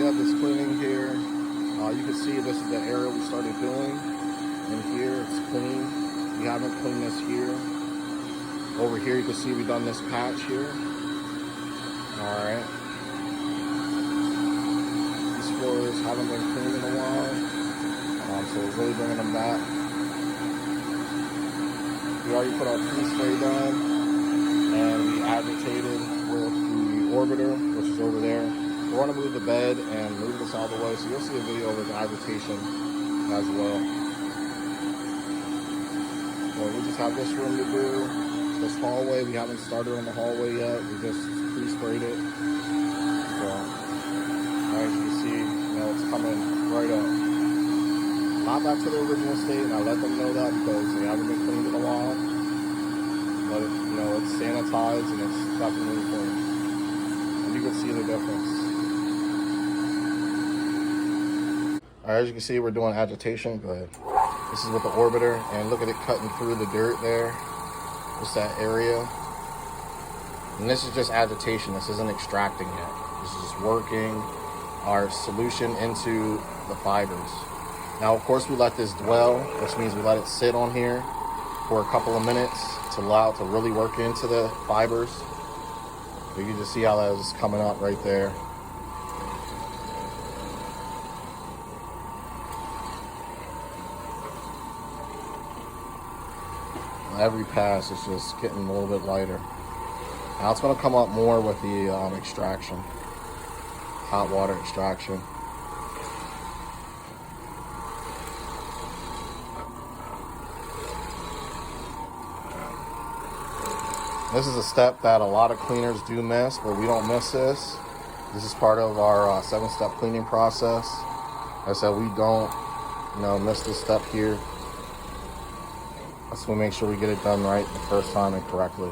have this cleaning here. You can see this is the area we started doing. And here it's clean. We haven't cleaned this here. Over here you can see we've done this patch here. Alright. These floors haven't been cleaned in a while. So we're really bringing them back. We already put our pre-spray down. And we agitated with the orbiter, which is over there. We want to move the bed and move this out of the way, so you'll see a video of the agitation as well. Well, we just have this room to do. This hallway, we haven't started on the hallway yet. We just pre-sprayed it. So, as you can see, it's coming right up. Not back to the original state, and I let them know that because they haven't been cleaned in a while. But it's sanitized and it's definitely clean. And you can see the difference. Alright, as you can see, we're doing agitation. Go ahead. This is with the orbiter, and look at it cutting through the dirt there. Just that area. And this is just agitation. This isn't extracting yet. This is just working our solution into the fibers. Now, of course, we let this dwell, which means we let it sit on here for a couple of minutes to allow it to really work into the fibers. You can just see how that is coming up right there. Every pass is just getting a little bit lighter. Now it's going to come up more with the extraction, hot water extraction. This is a step that a lot of cleaners do miss, but we don't miss this. This is part of our 7-step cleaning process. Like I said, we don't, miss this step here. So we make sure we get it done right the first time and correctly.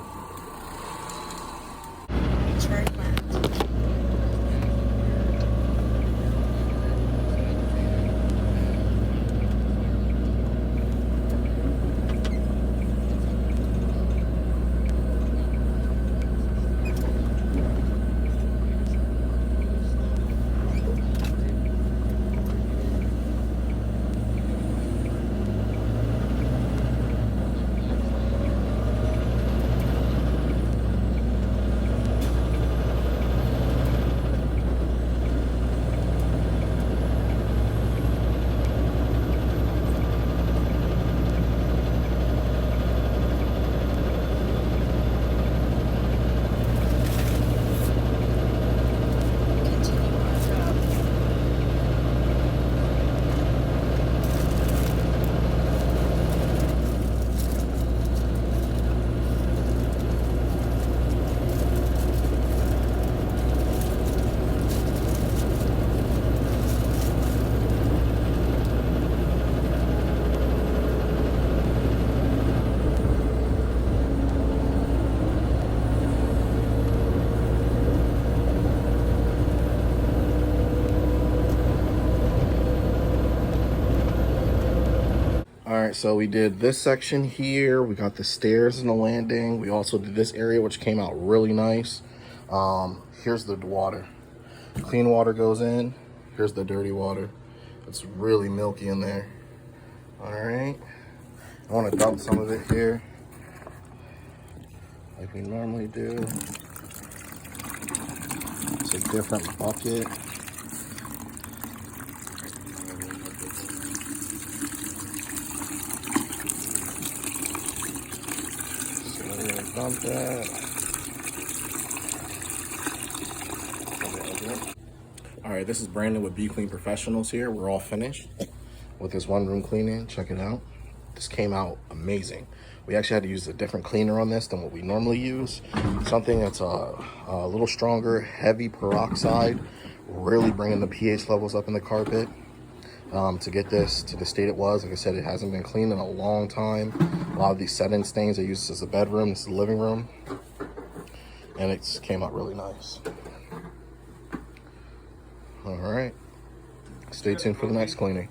Alright, so we did this section here. We got the stairs and the landing. We also did this area, which came out really nice. Here's the water. Clean water goes in. Here's the dirty water. It's really milky in there. Alright. I want to dump some of it here, like we normally do. It's a different bucket. Dump that. All right, this is Brandon with Be Clean Professionals here. We're all finished with this one room cleaning. Check it out. This came out amazing. We actually had to use a different cleaner on this than what we normally use. Something that's a little stronger, heavy peroxide, really bringing the pH levels up in the carpet. To get this to the state it was. Like I said, it hasn't been cleaned in a long time. A lot of these set-in stains, I use this as a bedroom, this is the living room. And it came out really nice. All right, stay tuned for the next cleaning.